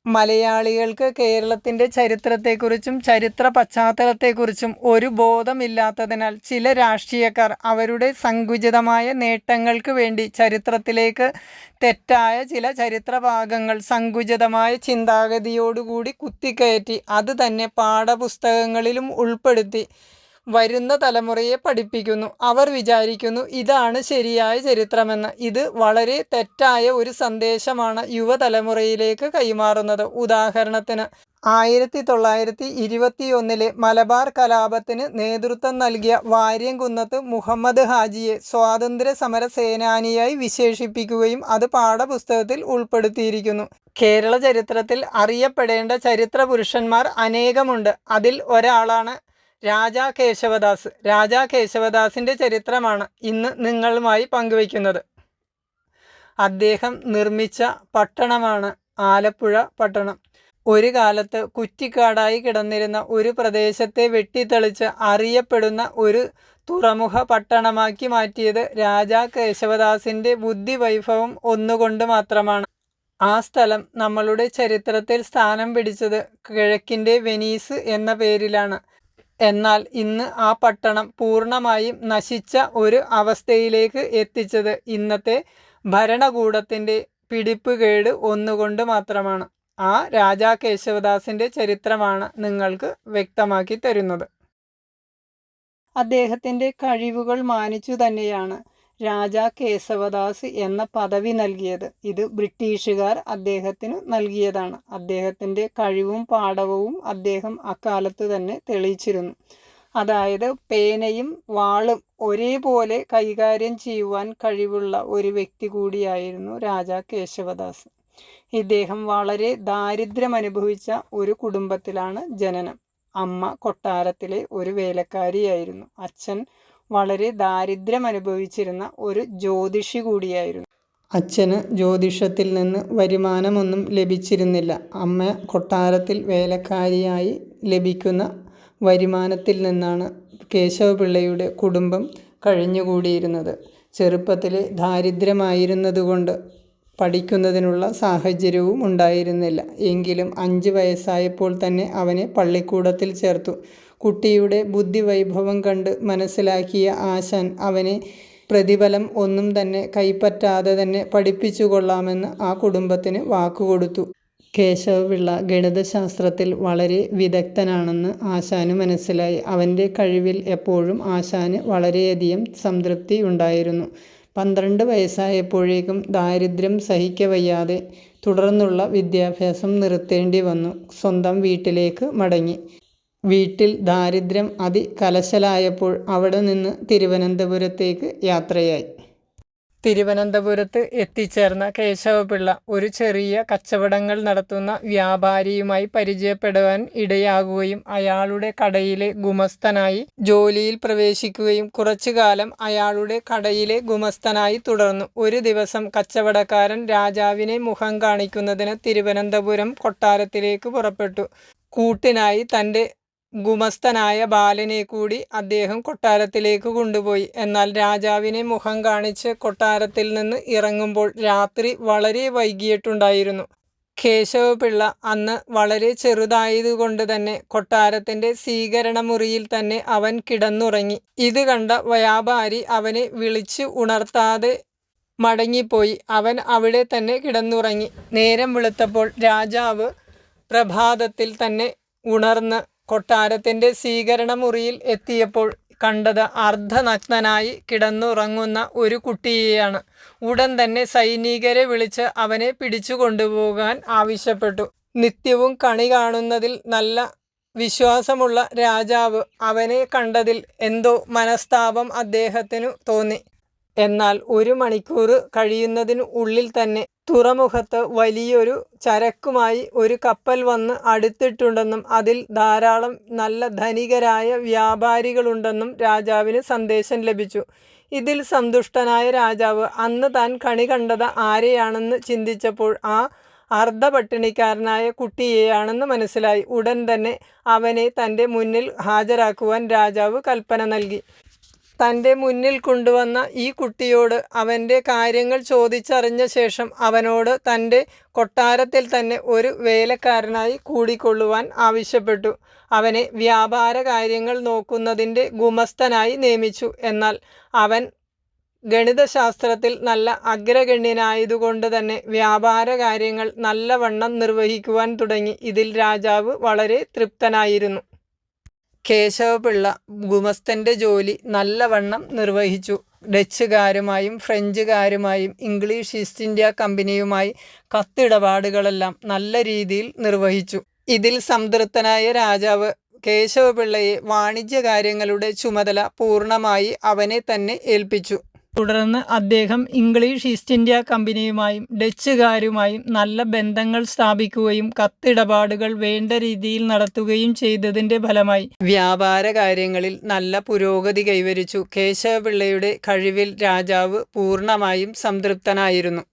മലയാളികൾക്ക് കേരളത്തിൻ്റെ ചരിത്രത്തെക്കുറിച്ചും ചരിത്ര പശ്ചാത്തലത്തെക്കുറിച്ചും ഒരു ബോധമില്ലാത്തതിനാൽ ചില രാഷ്ട്രീയക്കാർ അവരുടെ സങ്കുചിതമായ നേട്ടങ്ങൾക്ക് വേണ്ടി ചരിത്രത്തിലേക്ക് തെറ്റായ ചില ചരിത്രഭാഗങ്ങൾ സങ്കുചിതമായ ചിന്താഗതിയോടുകൂടി കുത്തിക്കയറ്റി അത് തന്നെ പാഠപുസ്തകങ്ങളിലും ഉൾപ്പെടുത്തി വരുന്ന തലമുറയെ പഠിപ്പിക്കുന്നു. അവർ വിചാരിക്കുന്നു ഇതാണ് ശരിയായ ചരിത്രമെന്ന്. ഇത് വളരെ തെറ്റായ ഒരു സന്ദേശമാണ് യുവതലമുറയിലേക്ക് കൈമാറുന്നത്. ഉദാഹരണത്തിന് 1921 മലബാർ കലാപത്തിന് നേതൃത്വം നൽകിയ വാര്യംകുന്നത്ത് മുഹമ്മദ് ഹാജിയെ സ്വാതന്ത്ര്യ സമര സേനാനിയായി വിശേഷിപ്പിക്കുകയും അത് പാഠപുസ്തകത്തിൽ ഉൾപ്പെടുത്തിയിരിക്കുന്നു. കേരള ചരിത്രത്തിൽ അറിയപ്പെടേണ്ട ചരിത്ര പുരുഷന്മാർ അനേകമുണ്ട്. അതിൽ ഒരാളാണ് രാജാ കേശവദാസ്. രാജാ കേശവദാസിൻ്റെ ചരിത്രമാണ് ഇന്ന് നിങ്ങളുമായി പങ്കുവയ്ക്കുന്നത്. അദ്ദേഹം നിർമ്മിച്ച പട്ടണമാണ് ആലപ്പുഴ പട്ടണം. ഒരു കാലത്ത് കുറ്റിക്കാടായി കിടന്നിരുന്ന ഒരു പ്രദേശത്തെ വെട്ടിത്തെളിച്ച് അറിയപ്പെടുന്ന ഒരു തുറമുഖ പട്ടണമാക്കി മാറ്റിയത് രാജാ കേശവദാസിൻ്റെ ബുദ്ധിവൈഭവം ഒന്നുകൊണ്ട് മാത്രമാണ്. ആ സ്ഥലം നമ്മളുടെ ചരിത്രത്തിൽ സ്ഥാനം പിടിച്ചത് കിഴക്കിൻ്റെ വെനീസ് എന്ന പേരിലാണ്. എന്നാൽ ഇന്ന് ആ പട്ടണം പൂർണ്ണമായും നശിച്ച ഒരു അവസ്ഥയിലേക്ക് എത്തിച്ചത് ഇന്നത്തെ ഭരണകൂടത്തിൻ്റെ പിടിപ്പുകേട് ഒന്നുകൊണ്ട് മാത്രമാണ്. ആ രാജാ കേശവദാസിൻ്റെ ചരിത്രമാണ് നിങ്ങൾക്ക് വ്യക്തമാക്കി തരുന്നത്. അദ്ദേഹത്തിൻ്റെ കഴിവുകൾ മാനിച്ചു തന്നെയാണ് രാജാ കേശവദാസ് എന്ന പദവി നൽകിയത്. ഇത് ബ്രിട്ടീഷുകാർ അദ്ദേഹത്തിന് നൽകിയതാണ്. അദ്ദേഹത്തിൻ്റെ കഴിവും പാടവവും അദ്ദേഹം അക്കാലത്ത് തന്നെ തെളിയിച്ചിരുന്നു. അതായത് പേനയും വാളും ഒരേപോലെ കൈകാര്യം ചെയ്യുവാൻ കഴിവുള്ള ഒരു വ്യക്തി കൂടിയായിരുന്നു രാജാ കേശവദാസ്. ഇദ്ദേഹം വളരെ ദാരിദ്ര്യം അനുഭവിച്ച ഒരു കുടുംബത്തിലാണ് ജനനം. അമ്മ കൊട്ടാരത്തിലെ ഒരു വേലക്കാരിയായിരുന്നു. അച്ഛൻ വളരെ ദാരിദ്ര്യം അനുഭവിച്ചിരുന്ന ഒരു ജ്യോതിഷി കൂടിയായിരുന്നു. അച്ഛന് ജ്യോതിഷത്തിൽ നിന്ന് വരുമാനമൊന്നും ലഭിച്ചിരുന്നില്ല. അമ്മ കൊട്ടാരത്തിൽ വേലക്കാരിയായി ലഭിക്കുന്ന വരുമാനത്തിൽ നിന്നാണ് കേശവപിള്ളയുടെ കുടുംബം കഴിഞ്ഞുകൂടിയിരുന്നത്. ചെറുപ്പത്തിൽ ദാരിദ്ര്യമായിരുന്നതുകൊണ്ട് പഠിക്കുന്നതിനുള്ള സാഹചര്യവും ഉണ്ടായിരുന്നില്ല. എങ്കിലും 5 വയസ്സായപ്പോൾ തന്നെ അവനെ പള്ളിക്കൂടത്തിൽ ചേർത്തു. കുട്ടിയുടെ ബുദ്ധിവൈഭവം കണ്ട് മനസ്സിലാക്കിയ ആശാൻ അവനെ പ്രതിഫലം ഒന്നും തന്നെ കൈപ്പറ്റാതെ തന്നെ പഠിപ്പിച്ചു കൊള്ളാമെന്ന് ആ കുടുംബത്തിന് വാക്കുകൊടുത്തു. കേശവപിള്ള ഗണിതശാസ്ത്രത്തിൽ വളരെ വിദഗ്ധനാണെന്ന് ആശാന് മനസ്സിലായി. അവൻ്റെ കഴിവിൽ എപ്പോഴും ആശാന് വളരെയധികം സംതൃപ്തി ഉണ്ടായിരുന്നു. 12 വയസ്സായപ്പോഴേക്കും ദാരിദ്ര്യം സഹിക്കവയ്യാതെ തുടർന്നുള്ള വിദ്യാഭ്യാസം നിർത്തേണ്ടി വന്നു. സ്വന്തം വീട്ടിലേക്ക് മടങ്ങി. വീട്ടിൽ ദാരിദ്ര്യം അതികലശലായപ്പോൾ അവിടെ നിന്ന് തിരുവനന്തപുരത്തേക്ക് യാത്രയായി. തിരുവനന്തപുരത്ത് എത്തിച്ചേർന്ന കേശവപിള്ള ഒരു ചെറിയ കച്ചവടങ്ങൾ നടത്തുന്ന വ്യാപാരിയുമായി പരിചയപ്പെടുവാൻ ഇടയാകുകയും അയാളുടെ കടയിലെ ഗുമസ്തനായി ജോലിയിൽ പ്രവേശിക്കുകയും കുറച്ചുകാലം അയാളുടെ കടയിലെ ഗുമസ്തനായി തുടർന്നു. ഒരു ദിവസം കച്ചവടക്കാരൻ രാജാവിനെ മുഖം കാണിക്കുന്നതിന് തിരുവനന്തപുരം കൊട്ടാരത്തിലേക്ക് പുറപ്പെട്ടു. കൂട്ടിനായി തൻ്റെ ഗുമസ്തനായ ബാലനെ കൂടി അദ്ദേഹം കൊട്ടാരത്തിലേക്ക് കൊണ്ടുപോയി. എന്നാൽ രാജാവിനെ മുഖം കാണിച്ച് കൊട്ടാരത്തിൽ നിന്ന് ഇറങ്ങുമ്പോൾ രാത്രി വളരെ വൈകിയിട്ടുണ്ടായിരുന്നു. കേശവപിള്ള അന്ന് വളരെ ചെറുതായതുകൊണ്ട് തന്നെ കൊട്ടാരത്തിൻ്റെ സ്വീകരണമുറിയിൽ തന്നെ അവൻ കിടന്നുറങ്ങി. ഇത് കണ്ട വ്യാപാരി അവനെ വിളിച്ച് ഉണർത്താതെ മടങ്ങിപ്പോയി. അവൻ അവിടെ തന്നെ കിടന്നുറങ്ങി. നേരം വെളുത്തപ്പോൾ രാജാവ് പ്രഭാതത്തിൽ തന്നെ ഉണർന്ന് കൊട്ടാരത്തിൻ്റെ സ്വീകരണമുറിയിൽ എത്തിയപ്പോൾ കണ്ടത് അർദ്ധനഗ്നനായി കിടന്നുറങ്ങുന്ന ഒരു കുട്ടിയെയാണ്. ഉടൻ തന്നെ സൈനികരെ വിളിച്ച് അവനെ പിടിച്ചു കൊണ്ടുപോകാൻ ആവശ്യപ്പെട്ടു. നിത്യവും കണി കാണുന്നതിൽ നല്ല വിശ്വാസമുള്ള രാജാവ് അവനെ കണ്ടതിൽ എന്തോ മനസ്താപം അദ്ദേഹത്തിനു തോന്നി. എന്നാൽ 1 മണിക്കൂർ കഴിയുന്നതിന് ഉള്ളിൽ തന്നെ തുറമുഖത്ത് വലിയൊരു ചരക്കുമായി ഒരു കപ്പൽ വന്ന് അടുത്തിട്ടുണ്ടെന്നും അതിൽ ധാരാളം നല്ല ധനികരായ വ്യാപാരികളുണ്ടെന്നും രാജാവിന് സന്ദേശം ലഭിച്ചു. ഇതിൽ സന്തുഷ്ടനായ രാജാവ് അന്ന് താൻ കണി കണ്ടത് ആരെയാണെന്ന് ചിന്തിച്ചപ്പോൾ ആ അർദ്ധപട്ടിണിക്കാരനായ കുട്ടിയെയാണെന്ന് മനസ്സിലായി. ഉടൻ തന്നെ അവനെ തൻ്റെ മുന്നിൽ ഹാജരാക്കുവാൻ രാജാവ് കൽപ്പന നൽകി. തൻ്റെ മുന്നിൽ കൊണ്ടുവന്ന ഈ കുട്ടിയോട് അവൻ്റെ കാര്യങ്ങൾ ചോദിച്ചറിഞ്ഞ ശേഷം അവനോട് തൻ്റെ കൊട്ടാരത്തിൽ തന്നെ ഒരു വേലക്കാരനായി കൂടിക്കൊള്ളുവാൻ ആവശ്യപ്പെട്ടു. അവനെ വ്യാപാര കാര്യങ്ങൾ നോക്കുന്നതിൻ്റെ ഗുമസ്തനായി നിയമിച്ചു. എന്നാൽ അവൻ ഗണിതശാസ്ത്രത്തിൽ നല്ല അഗ്രഗണ്യനായതുകൊണ്ട് തന്നെ വ്യാപാര കാര്യങ്ങൾ നല്ലവണ്ണം നിർവഹിക്കുവാൻ തുടങ്ങി. ഇതിൽ രാജാവ് വളരെ തൃപ്തനായിരുന്നു. കേശവപിള്ള ഗുമസ്തൻ്റെ ജോലി നല്ലവണ്ണം നിർവഹിച്ചു. ഡച്ചുകാരുമായും ഫ്രഞ്ചുകാരുമായും ഇംഗ്ലീഷ് ഈസ്റ്റ് ഇന്ത്യ കമ്പനിയുമായി കത്തിടപാടുകളെല്ലാം നല്ല രീതിയിൽ നിർവഹിച്ചു. ഇതിൽ സംതൃപ്തനായ രാജാവ് കേശവപിള്ളയെ വാണിജ്യകാര്യങ്ങളുടെ ചുമതല പൂർണ്ണമായി അവനെ തന്നെ ഏൽപ്പിച്ചു. തുടർന്ന് അദ്ദേഹം ഇംഗ്ലീഷ് ഈസ്റ്റ് ഇന്ത്യ കമ്പനിയുമായും ഡച്ചുകാരുമായും നല്ല ബന്ധങ്ങൾ സ്ഥാപിക്കുകയും കത്തിടപാടുകൾ വേണ്ട രീതിയിൽ നടത്തുകയും ചെയ്തതിൻ്റെ ഫലമായി വ്യാപാര കാര്യങ്ങളിൽ നല്ല പുരോഗതി കൈവരിച്ചു. കേശവപിള്ളയുടെ കഴിവിൽ രാജാവ് പൂർണ്ണമായും സംതൃപ്തനായിരുന്നു.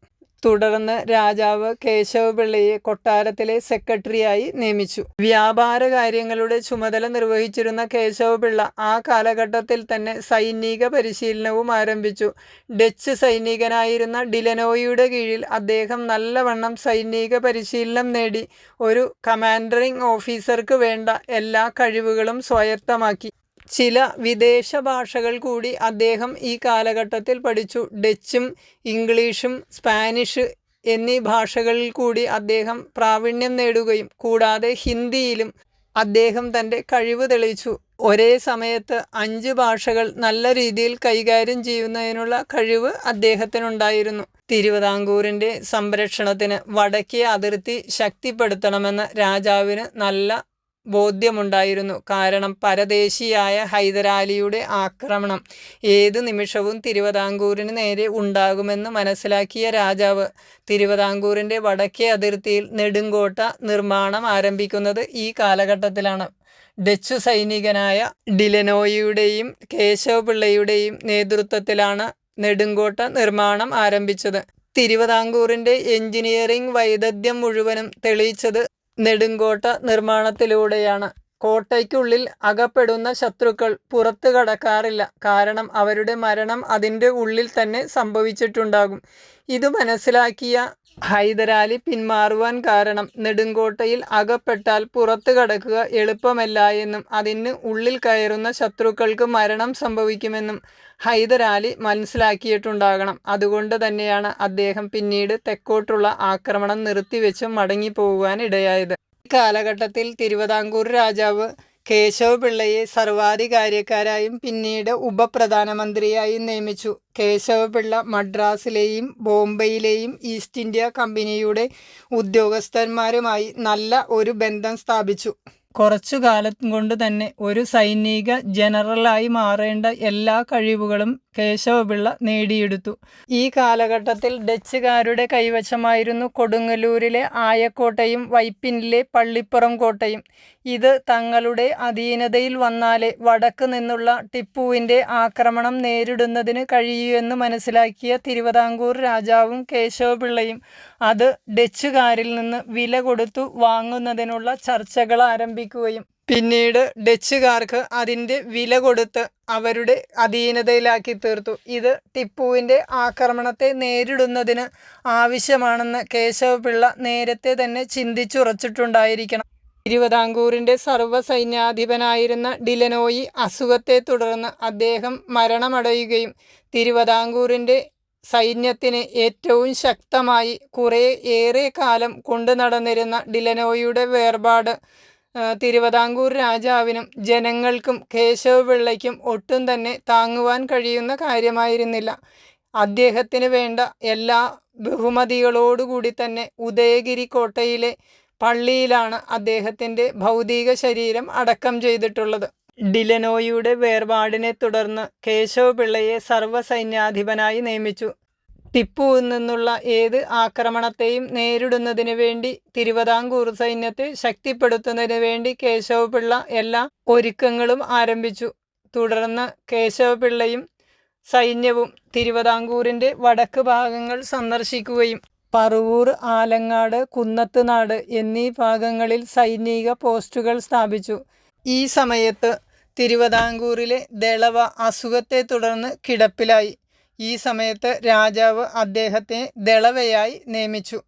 തുടർന്ന് രാജാവ് കേശവപിള്ളയെ കൊട്ടാരത്തിലെ സെക്രട്ടറിയായി നിയമിച്ചു. വ്യാപാര കാര്യങ്ങളുടെ ചുമതല നിർവഹിച്ചിരുന്ന കേശവപിള്ള ആ കാലഘട്ടത്തിൽ തന്നെ സൈനിക പരിശീലനവും ആരംഭിച്ചു. ഡച്ച് സൈനികനായിരുന്ന ഡിലനോയിയുടെ കീഴിൽ അദ്ദേഹം നല്ലവണ്ണം സൈനിക പരിശീലനം നേടി ഒരു കമാൻഡറിംഗ് ഓഫീസർക്ക് വേണ്ട എല്ലാ കഴിവുകളും സ്വായത്തമാക്കി. ചില വിദേശ ഭാഷകൾ കൂടി അദ്ദേഹം ഈ കാലഘട്ടത്തിൽ പഠിച്ചു. ഡച്ചും ഇംഗ്ലീഷും സ്പാനിഷ് എന്നീ ഭാഷകളിൽ കൂടി അദ്ദേഹം പ്രാവീണ്യം നേടുകയും കൂടാതെ ഹിന്ദിയിലും അദ്ദേഹം തൻ്റെ കഴിവ് തെളിയിച്ചു. ഒരേ സമയത്ത് 5 ഭാഷകൾ നല്ല രീതിയിൽ കൈകാര്യം ചെയ്യുന്നതിനുള്ള കഴിവ് അദ്ദേഹത്തിനുണ്ടായിരുന്നു. തിരുവിതാംകൂറിൻ്റെ സംരക്ഷണത്തിന് വടക്കേ അതിർത്തി ശക്തിപ്പെടുത്തണമെന്ന് രാജാവിന് നല്ല ബോധ്യമുണ്ടായിരുന്നു. കാരണം പരദേശിയായ ഹൈദരാലിയുടെ ആക്രമണം ഏതു നിമിഷവും തിരുവിതാംകൂറിന് നേരെ ഉണ്ടാകുമെന്ന് മനസ്സിലാക്കിയ രാജാവ് തിരുവിതാംകൂറിൻ്റെ വടക്കേ അതിർത്തിയിൽ നെടുങ്കോട്ട നിർമ്മാണം ആരംഭിക്കുന്നത് ഈ കാലഘട്ടത്തിലാണ്. ഡച്ചു സൈനികനായ ഡിലനോയിയുടെയും കേശവപിള്ളയുടെയും നേതൃത്വത്തിലാണ് നെടുങ്കോട്ട നിർമ്മാണം ആരംഭിച്ചത്. തിരുവിതാംകൂറിൻ്റെ എഞ്ചിനീയറിംഗ് വൈദഗ്ധ്യം മുഴുവനും തെളിയിച്ചത് നെടുങ്കോട്ട നിർമ്മാണത്തിലൂടെയാണ്. കോട്ടയ്ക്കുള്ളിൽ അകപ്പെടുന്ന ശത്രുക്കൾ പുറത്തു കടക്കാറില്ല. കാരണം അവരുടെ മരണം അതിൻ്റെ ഉള്ളിൽ തന്നെ സംഭവിച്ചിട്ടുണ്ടാകും. ഇത് മനസ്സിലാക്കിയ ഹൈദരാലി പിന്മാറുവാൻ കാരണം നെടുങ്കോട്ടയിൽ അകപ്പെട്ടാൽ പുറത്തു കടക്കുക എളുപ്പമല്ല എന്നും അതിന് ഉള്ളിൽ കയറുന്ന ശത്രുക്കൾക്ക് മരണം സംഭവിക്കുമെന്നും ഹൈദരാലി മനസ്സിലാക്കിയിട്ടുണ്ടാകണം. അതുകൊണ്ട് തന്നെയാണ് അദ്ദേഹം പിന്നീട് തെക്കോട്ടുള്ള ആക്രമണം നിർത്തിവെച്ച് മടങ്ങിപ്പോകുവാൻ ഇടയായത്. ഈ കാലഘട്ടത്തിൽ തിരുവിതാംകൂർ രാജാവ് കേശവപിള്ളയെ സർവാധികാരിക്കാരായും പിന്നീട് ഉപപ്രധാനമന്ത്രിയായും നിയമിച്ചു. കേശവപിള്ള മദ്രാസിലെയും ബോംബെയിലെയും ഈസ്റ്റ് ഇന്ത്യ കമ്പനിയുടെ ഉദ്യോഗസ്ഥന്മാരുമായി നല്ല ഒരു ബന്ധം സ്ഥാപിച്ചു. കുറച്ചു കാലം കൊണ്ട് തന്നെ ഒരു സൈനിക ജനറലായി മാറേണ്ട എല്ലാ കഴിവുകളും കേശവപിള്ള നേടിയെടുത്തു. ഈ കാലഘട്ടത്തിൽ ഡച്ചുകാരുടെ കൈവശമായിരുന്നു കൊടുങ്ങല്ലൂരിലെ ആയക്കോട്ടയും വൈപ്പിനിലെ പള്ളിപ്പുറം കോട്ടയും. ഇത് തങ്ങളുടെ അധീനതയിൽ വന്നാലേ വടക്ക് നിന്നുള്ള ടിപ്പുവിൻ്റെ ആക്രമണം നേരിടുന്നതിന് കഴിയൂ എന്ന് മനസ്സിലാക്കിയ തിരുവിതാംകൂർ രാജാവും കേശവപിള്ളയും അത് ഡച്ചുകാരിൽ നിന്ന് വില കൊടുത്തു വാങ്ങുന്നതിനുള്ള ചർച്ചകൾ ആരംഭിക്കുകയും പിന്നീട് ഡച്ചുകാർക്ക് അതിൻ്റെ വില കൊടുത്ത് അവരുടെ അധീനതയിലാക്കി തീർത്തു. ഇത് ടിപ്പുവിൻ്റെ ആക്രമണത്തെ നേരിടുന്നതിന് ആവശ്യമാണെന്ന് കേശവപിള്ള നേരത്തെ തന്നെ ചിന്തിച്ചുറച്ചിട്ടുണ്ടായിരിക്കണം. തിരുവിതാംകൂറിൻ്റെ സർവ്വസൈന്യാധിപനായിരുന്ന ഡിലനോയി അസുഖത്തെ തുടർന്ന് അദ്ദേഹം മരണമടയുകയും തിരുവിതാംകൂറിൻ്റെ സൈന്യത്തിന് ഏറ്റവും ശക്തമായി ഏറെ കാലം കൊണ്ടു നടന്നിരുന്ന ഡിലനോയിയുടെ വേർപാട് തിരുവിതാംകൂർ രാജാവിനും ജനങ്ങൾക്കും കേശവപിള്ളയ്ക്കും ഒട്ടും തന്നെ താങ്ങുവാൻ കഴിയുന്ന കാര്യമായിരുന്നില്ല. അദ്ദേഹത്തിന് വേണ്ട എല്ലാ ബഹുമതികളോടുകൂടി തന്നെ ഉദയഗിരി കോട്ടയിലെ പള്ളിയിലാണ് അദ്ദേഹത്തിൻ്റെ ഭൗതിക ശരീരം അടക്കം ചെയ്തിട്ടുള്ളത്. ഡിലനോയിയുടെ വേർപാടിനെ തുടർന്ന് കേശവപിള്ളയെ സർവ്വസൈന്യാധിപനായി നിയമിച്ചു. ടിപ്പുവിൽ നിന്നുള്ള ഏത് ആക്രമണത്തെയും നേരിടുന്നതിന് വേണ്ടി തിരുവിതാംകൂർ സൈന്യത്തെ ശക്തിപ്പെടുത്തുന്നതിന് വേണ്ടി കേശവപിള്ള എല്ലാ ഒരുക്കങ്ങളും ആരംഭിച്ചു. തുടർന്ന് കേശവപിള്ളയും സൈന്യവും തിരുവിതാംകൂറിൻ്റെ വടക്ക് ഭാഗങ്ങൾ സന്ദർശിക്കുകയും പറവൂർ, ആലങ്ങാട്, കുന്നത്തുനാട് എന്നീ ഭാഗങ്ങളിൽ സൈനിക പോസ്റ്റുകൾ സ്ഥാപിച്ചു. ഈ സമയത്ത് തിരുവിതാംകൂറിലെ ദളവ അസുഖത്തെ തുടർന്ന് കിടപ്പിലായി. ഈ സമയത്ത് രാജാവ് അദ്ദേഹത്തെ ദളവയായി നിയമിച്ചു.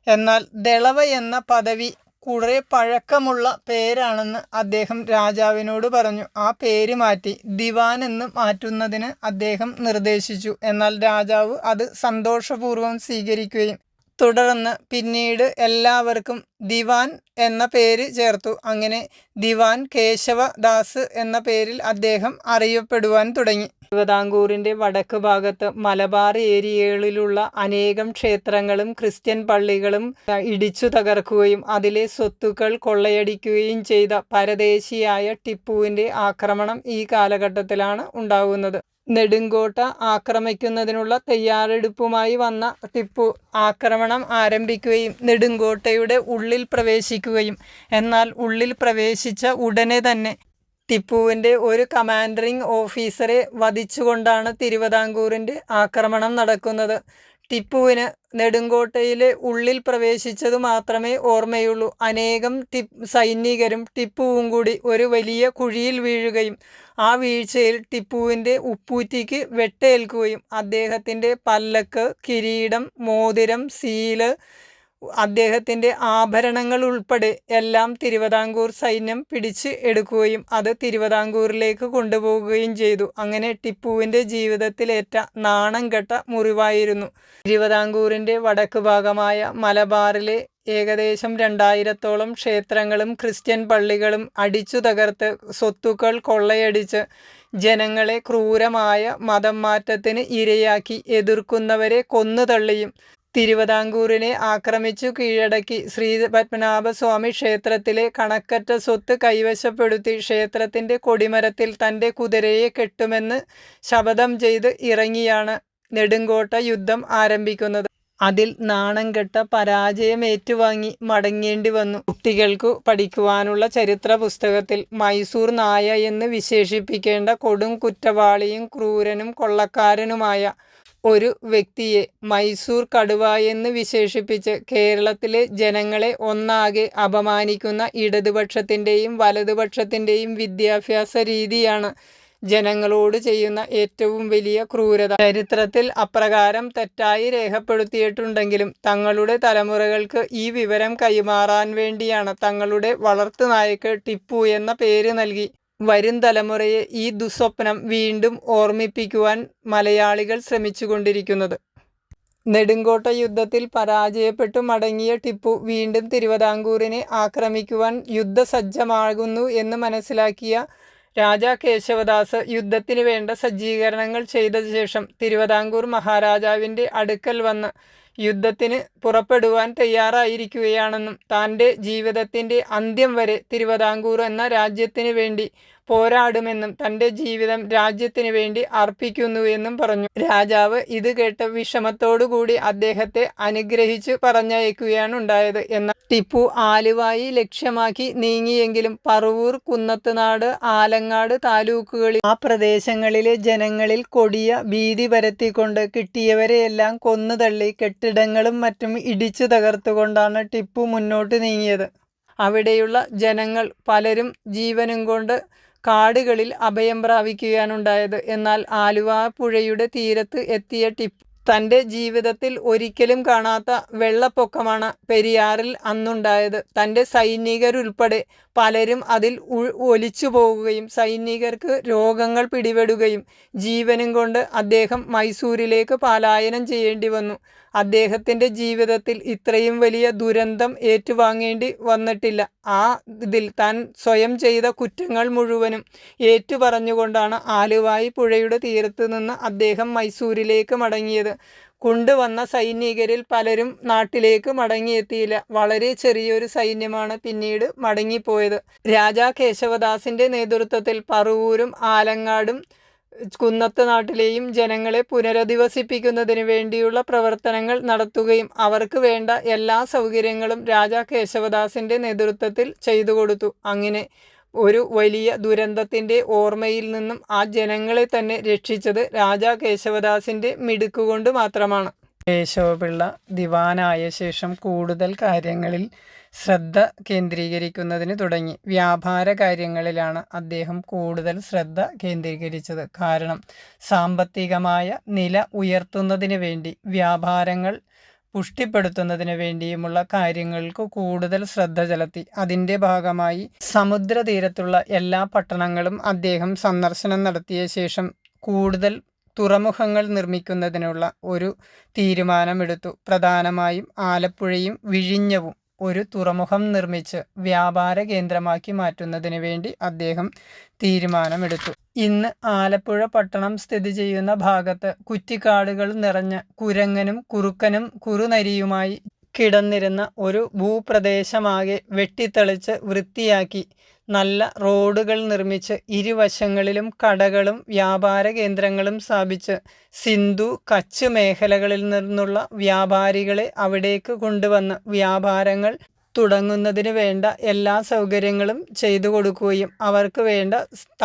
എന്നാൽ ദളവ എന്ന പദവി കുറെ പഴക്കമുള്ള പേരാണെന്ന് അദ്ദേഹം രാജാവിനോട് പറഞ്ഞു. ആ പേര് മാറ്റി ദിവാൻ എന്ന് മാറ്റുന്നതിന് അദ്ദേഹം നിർദ്ദേശിച്ചു. എന്നാൽ രാജാവ് അത് സന്തോഷപൂർവ്വം സ്വീകരിക്കുകയും തുടർന്ന് പിന്നീട് എല്ലാവർക്കും ദിവാൻ എന്ന പേര് ചേർത്തു. അങ്ങനെ ദിവാൻ കേശവദാസ് എന്ന പേരിൽ അദ്ദേഹം അറിയപ്പെടുവാൻ തുടങ്ങി. തിരുവിതാംകൂറിൻ്റെ വടക്ക് ഭാഗത്ത് മലബാർ ഏരിയകളിലുള്ള അനേകം ക്ഷേത്രങ്ങളും ക്രിസ്ത്യൻ പള്ളികളും ഇടിച്ചു തകർക്കുകയും അതിലെ സ്വത്തുക്കൾ കൊള്ളയടിക്കുകയും ചെയ്ത പരദേശിയായ ടിപ്പുവിൻ്റെ ആക്രമണം ഈ കാലഘട്ടത്തിലാണ് ഉണ്ടാകുന്നത്. നെടുങ്കോട്ട ആക്രമിക്കുന്നതിനുള്ള തയ്യാറെടുപ്പുമായി വന്ന ടിപ്പു ആക്രമണം ആരംഭിക്കുകയും നെടുങ്കോട്ടയുടെ ഉള്ളിൽ പ്രവേശിക്കുകയും എന്നാൽ ഉള്ളിൽ പ്രവേശിച്ച ഉടനെ തന്നെ ടിപ്പുവിൻ്റെ ഒരു കമാൻഡറിംഗ് ഓഫീസറെ വധിച്ചുകൊണ്ടാണ് തിരുവിതാംകൂറിൻ്റെ ആക്രമണം നടക്കുന്നത്. ടിപ്പുവിന് നെടുങ്കോട്ടയിലെ ഉള്ളിൽ പ്രവേശിച്ചത് മാത്രമേ ഓർമ്മയുള്ളൂ. അനേകം സൈനികരും ടിപ്പുവും കൂടി ഒരു വലിയ കുഴിയിൽ വീഴുകയും ആ വീഴ്ചയിൽ ടിപ്പുവിൻ്റെ ഉപ്പൂറ്റിക്ക് വെട്ടേൽക്കുകയും അദ്ദേഹത്തിൻ്റെ പല്ലക്ക്, കിരീടം, മോതിരം, സീല്, അദ്ദേഹത്തിൻ്റെ ആഭരണങ്ങൾ ഉൾപ്പെടെ എല്ലാം തിരുവിതാംകൂർ സൈന്യം പിടിച്ച് എടുക്കുകയും അത് തിരുവിതാംകൂറിലേക്ക് കൊണ്ടുപോവുകയും ചെയ്തു. അങ്ങനെ ടിപ്പുവിൻ്റെ ജീവിതത്തിലേറ്റ നാണം കെട്ട മുറിവായിരുന്നു. തിരുവിതാംകൂറിൻ്റെ വടക്ക് ഭാഗമായ മലബാറിലെ ഏകദേശം 2000-ഓളം ക്ഷേത്രങ്ങളും ക്രിസ്ത്യൻ പള്ളികളും അടിച്ചു തകർത്ത് സ്വത്തുക്കൾ കൊള്ളയടിച്ച് ജനങ്ങളെ ക്രൂരമായ മതം മാറ്റത്തിന് ഇരയാക്കി എതിർക്കുന്നവരെ കൊന്നുതള്ളിയും തിരുവിതാംകൂറിനെ ആക്രമിച്ചു കീഴടക്കി ശ്രീപത്മനാഭസ്വാമി ക്ഷേത്രത്തിലെ കണക്കറ്റ സ്വത്ത് കൈവശപ്പെടുത്തി ക്ഷേത്രത്തിൻ്റെ കൊടിമരത്തിൽ തൻ്റെ കുതിരയെ കെട്ടുമെന്ന് ശപഥം ചെയ്ത് ഇറങ്ങിയാണ് നെടുങ്കോട്ട യുദ്ധം ആരംഭിക്കുന്നത്. അതിൽ നാണം കെട്ട പരാജയം ഏറ്റുവാങ്ങി മടങ്ങേണ്ടി വന്നു. കുട്ടികൾക്കു പഠിക്കുവാനുള്ള ചരിത്ര പുസ്തകത്തിൽ മൈസൂർ നായ എന്ന് വിശേഷിപ്പിക്കേണ്ട കൊടും കുറ്റവാളിയും ക്രൂരനും കൊള്ളക്കാരനുമായ ഒരു വ്യക്തിയെ മൈസൂർ കടുവ എന്ന് വിശേഷിപ്പിച്ച് കേരളത്തിലെ ജനങ്ങളെ ഒന്നാകെ അപമാനിക്കുന്ന ഇടതുപക്ഷത്തിൻ്റെയും വലതുപക്ഷത്തിൻ്റെയും വിദ്യാഭ്യാസ രീതിയാണ് ജനങ്ങളോട് ചെയ്യുന്ന ഏറ്റവും വലിയ ക്രൂരത. ചരിത്രത്തിൽ അപ്രകാരം തെറ്റായി രേഖപ്പെടുത്തിയിട്ടുണ്ടെങ്കിലും തങ്ങളുടെ തലമുറകൾക്ക് ഈ വിവരം കൈമാറാൻ വേണ്ടിയാണ് തങ്ങളുടെ വളർത്തുനായക്ക് ടിപ്പു എന്ന പേര് നൽകി വരും തലമുറയെ ഈ ദുസ്വപ്നം വീണ്ടും ഓർമ്മിപ്പിക്കുവാൻ മലയാളികൾ ശ്രമിച്ചുകൊണ്ടിരിക്കുന്നത്. നെടുങ്കോട്ട യുദ്ധത്തിൽ പരാജയപ്പെട്ടു മടങ്ങിയ ടിപ്പു വീണ്ടും തിരുവിതാംകൂറിനെ ആക്രമിക്കുവാൻ യുദ്ധസജ്ജമാകുന്നു എന്ന് മനസ്സിലാക്കിയ രാജാ കേശവദാസ് യുദ്ധത്തിന് വേണ്ട സജ്ജീകരണങ്ങൾ ചെയ്ത ശേഷം തിരുവിതാംകൂർ മഹാരാജാവിൻ്റെ അടുക്കൽ വന്ന് യുദ്ധത്തിന് പുറപ്പെടുവാൻ തയ്യാറായിരിക്കുകയാണെന്നും തൻ്റെ ജീവിതത്തിൻ്റെ അന്ത്യം വരെ തിരുവിതാംകൂർ എന്ന രാജ്യത്തിന് വേണ്ടി പോരാടുമെന്നും തൻ്റെ ജീവിതം രാജ്യത്തിന് വേണ്ടി അർപ്പിക്കുന്നുവെന്നും പറഞ്ഞു. രാജാവ് ഇത് കേട്ട് വിഷമത്തോടുകൂടി അദ്ദേഹത്തെ അനുഗ്രഹിച്ചു പറഞ്ഞയക്കുകയാണ് ഉണ്ടായത്. എന്നാൽ ടിപ്പു ആലുവായി ലക്ഷ്യമാക്കി നീങ്ങിയെങ്കിലും പറവൂർ, കുന്നത്തുനാട്, ആലങ്ങാട് താലൂക്കുകളിൽ ആ പ്രദേശങ്ങളിലെ ജനങ്ങളിൽ കൊടിയ ഭീതി പരത്തിക്കൊണ്ട് കിട്ടിയവരെയെല്ലാം കൊന്നുതള്ളി കെട്ടിടങ്ങളും മറ്റും ഇടിച്ചു തകർത്തുകൊണ്ടാണ് ടിപ്പു മുന്നോട്ട് നീങ്ങിയത്. അവിടെയുള്ള ജനങ്ങൾ പലരും ജീവനും കൊണ്ട് കാടുകളിൽ അഭയം പ്രാപിക്കുകയാണുണ്ടായത്. എന്നാൽ ആലുവ പുഴയുടെ തീരത്ത് എത്തിയ ടിപ്പു തൻ്റെ ജീവിതത്തിൽ ഒരിക്കലും കാണാത്ത വെള്ളപ്പൊക്കമാണ് പെരിയാറിൽ അന്നുണ്ടായത്. തൻ്റെ സൈനികരുൾപ്പെടെ പലരും അതിൽ ഒലിച്ചു പോവുകയും സൈനികർക്ക് രോഗങ്ങൾ പിടിപെടുകയും ജീവനും കൊണ്ട് അദ്ദേഹം മൈസൂരിലേക്ക് പലായനം ചെയ്യേണ്ടി വന്നു. അദ്ദേഹത്തിൻ്റെ ജീവിതത്തിൽ ഇത്രയും വലിയ ദുരന്തം ഏറ്റുവാങ്ങേണ്ടി വന്നിട്ടില്ല. ആ ഇതിൽ താൻ സ്വയം ചെയ്ത കുറ്റങ്ങൾ മുഴുവനും ഏറ്റുപറഞ്ഞുകൊണ്ടാണ് ആലുവായി പുഴയുടെ തീരത്ത് നിന്ന് അദ്ദേഹം മൈസൂരിലേക്ക് മടങ്ങിയത്. കൊണ്ടുവന്ന സൈനികരിൽ പലരും നാട്ടിലേക്ക് മടങ്ങിയെത്തിയില്ല. വളരെ ചെറിയൊരു സൈന്യമാണ് പിന്നീട് മടങ്ങിപ്പോയത്. രാജാ കേശവദാസിൻ്റെ നേതൃത്വത്തിൽ പറവൂരും ആലങ്ങാടും കുന്നത്ത് നാട്ടിലെയും ജനങ്ങളെ പുനരധിവസിപ്പിക്കുന്നതിന് വേണ്ടിയുള്ള പ്രവർത്തനങ്ങൾ നടത്തുകയും അവർക്ക് വേണ്ട എല്ലാ സൗകര്യങ്ങളും രാജാ കേശവദാസിൻ്റെ നേതൃത്വത്തിൽ ചെയ്തു കൊടുത്തു. അങ്ങനെ ഒരു വലിയ ദുരന്തത്തിൻ്റെ ഓർമ്മയിൽ നിന്നും ആ ജനങ്ങളെ തന്നെ രക്ഷിച്ചത് രാജാ കേശവദാസിൻ്റെ മിടുക്കുകൊണ്ട് മാത്രമാണ്. കേശവപിള്ള ദിവാനായ ശേഷം കൂടുതൽ കാര്യങ്ങളിൽ ശ്രദ്ധ കേന്ദ്രീകരിക്കുന്നതിന് തുടങ്ങി. വ്യാപാര കാര്യങ്ങളിലാണ് അദ്ദേഹം കൂടുതൽ ശ്രദ്ധ കേന്ദ്രീകരിച്ചത്. കാരണം സാമ്പത്തികമായ നില ഉയർത്തുന്നതിന് വേണ്ടി, വ്യാപാരങ്ങൾ പുഷ്ടിപ്പെടുത്തുന്നതിന് വേണ്ടിയുമുള്ള കാര്യങ്ങൾക്ക് കൂടുതൽ ശ്രദ്ധ ചെലുത്തി. അതിൻ്റെ ഭാഗമായി സമുദ്രതീരത്തുള്ള എല്ലാ പട്ടണങ്ങളും അദ്ദേഹം സന്ദർശനം നടത്തിയ ശേഷം കൂടുതൽ തുറമുഖങ്ങൾ നിർമ്മിക്കുന്നതിനുള്ള ഒരു തീരുമാനമെടുത്തു. പ്രധാനമായും ആലപ്പുഴയും വിഴിഞ്ഞവും ഒരു തുറമുഖം നിർമ്മിച്ച് വ്യാപാര കേന്ദ്രമാക്കി മാറ്റുന്നതിന് വേണ്ടി അദ്ദേഹം തീരുമാനമെടുത്തു. ഇന്ന് ആലപ്പുഴ പട്ടണം സ്ഥിതി ചെയ്യുന്ന ഭാഗത്ത് കുറ്റിക്കാടുകൾ നിറഞ്ഞ കുരങ്ങനും കുറുക്കനും കുറുനരിയുമായി കിടന്നിരുന്ന ഒരു ഭൂപ്രദേശമാകെ വെട്ടിത്തെളിച്ച് വൃത്തിയാക്കി നല്ല റോഡുകൾ നിർമ്മിച്ച് ഇരുവശങ്ങളിലും കടകളും വ്യാപാര കേന്ദ്രങ്ങളും സ്ഥാപിച്ച് സിന്ധു കച്ച് മേഖലകളിൽ നിന്നുള്ള വ്യാപാരികളെ അവിടേക്ക് കൊണ്ടുവന്ന് വ്യാപാരങ്ങൾ തുടങ്ങുന്നതിന് വേണ്ട എല്ലാ സൗകര്യങ്ങളും ചെയ്തു കൊടുക്കുകയും അവർക്ക് വേണ്ട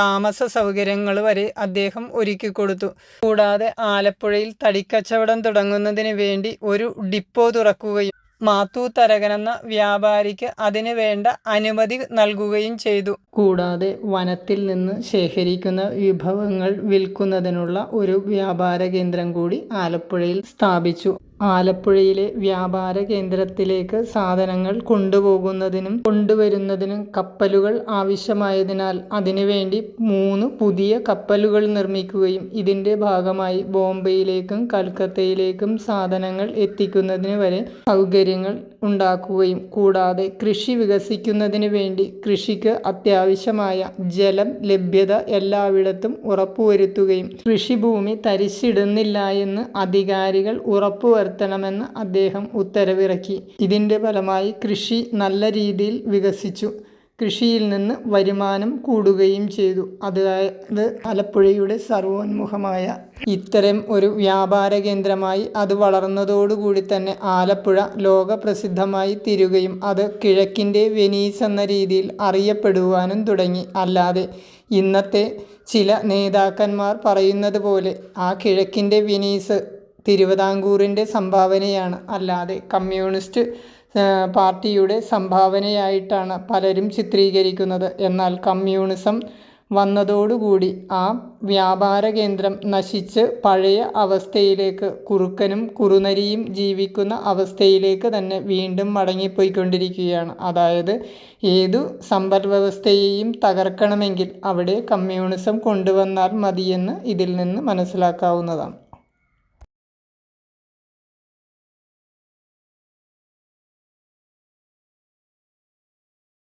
താമസ സൗകര്യങ്ങൾ വരെ അദ്ദേഹം ഒരുക്കി കൊടുത്തു. കൂടാതെ ആലപ്പുഴയിൽ തടിക്കച്ചവടം തുടങ്ങുന്നതിന് വേണ്ടി ഒരു ഡിപ്പോ തുറക്കുകയും മാത്തൂ തരകൻ എന്ന വ്യാപാരിക്ക് അതിന് വേണ്ട അനുമതി നൽകുകയും ചെയ്തു. കൂടാതെ വനത്തിൽ നിന്ന് ശേഖരിക്കുന്ന വിഭവങ്ങൾ വിൽക്കുന്നതിനുള്ള ഒരു വ്യാപാര കേന്ദ്രം കൂടി ആലപ്പുഴയിൽ സ്ഥാപിച്ചു. ആലപ്പുഴയിലെ വ്യാപാര കേന്ദ്രത്തിലേക്ക് സാധനങ്ങൾ കൊണ്ടുപോകുന്നതിനും കൊണ്ടുവരുന്നതിനും കപ്പലുകൾ ആവശ്യമായതിനാൽ അതിനുവേണ്ടി 3 പുതിയ കപ്പലുകൾ നിർമ്മിക്കുകയും ഇതിൻ്റെ ഭാഗമായി ബോംബെയിലേക്കും കൽക്കത്തയിലേക്കും സാധനങ്ങൾ എത്തിക്കുന്നതിന് വരെ സൗകര്യങ്ങൾ ഉണ്ടാക്കുകയും കൂടാതെ കൃഷി വികസിക്കുന്നതിന് വേണ്ടി കൃഷിക്ക് അത്യാവശ്യമായ ജലം ലഭ്യത എല്ലായിടത്തും ഉറപ്പുവരുത്തുകയും കൃഷിഭൂമി തരിശിടുന്നില്ല എന്ന് അധികാരികൾ ഉറപ്പുവരുത്തണമെന്ന് അദ്ദേഹം ഉത്തരവിറക്കി. ഇതിൻ്റെ ഫലമായി കൃഷി നല്ല രീതിയിൽ വികസിച്ചു. കൃഷിയിൽ നിന്ന് വരുമാനം കൂടുകയും ചെയ്തു. അതായത് ആലപ്പുഴയുടെ സർവോന്മുഖമായ ഇത്തരം ഒരു വ്യാപാര കേന്ദ്രമായി അത് വളർന്നതോടുകൂടി തന്നെ ആലപ്പുഴ ലോകപ്രസിദ്ധമായി തീരുകയും അത് കിഴക്കിൻ്റെ വെനീസ് എന്ന രീതിയിൽ അറിയപ്പെടുവാനും തുടങ്ങി. അല്ലാതെ ഇന്നത്തെ ചില നേതാക്കന്മാർ പറയുന്നത് പോലെ ആ കിഴക്കിൻ്റെ വെനീസ് തിരുവിതാംകൂറിൻ്റെ സംഭാവനയാണ്, അല്ലാതെ കമ്മ്യൂണിസ്റ്റ് പാർട്ടിയുടെ സംഭാവനയായിട്ടാണ് പലരും ചിത്രീകരിക്കുന്നത്. എന്നാൽ കമ്മ്യൂണിസം വന്നതോടുകൂടി ആ വ്യാപാര കേന്ദ്രം നശിച്ച് പഴയ അവസ്ഥയിലേക്ക്, കുറുക്കനും കുറുനരിയും ജീവിക്കുന്ന അവസ്ഥയിലേക്ക് തന്നെ വീണ്ടും മടങ്ങിപ്പോയിക്കൊണ്ടിരിക്കുകയാണ്. അതായത് ഏതു സമ്പദ് വ്യവസ്ഥയെയും തകർക്കണമെങ്കിൽ അവിടെ കമ്മ്യൂണിസം കൊണ്ടുവന്നാൽ മതിയെന്ന് ഇതിൽ നിന്ന് മനസ്സിലാക്കാവുന്നതാണ്.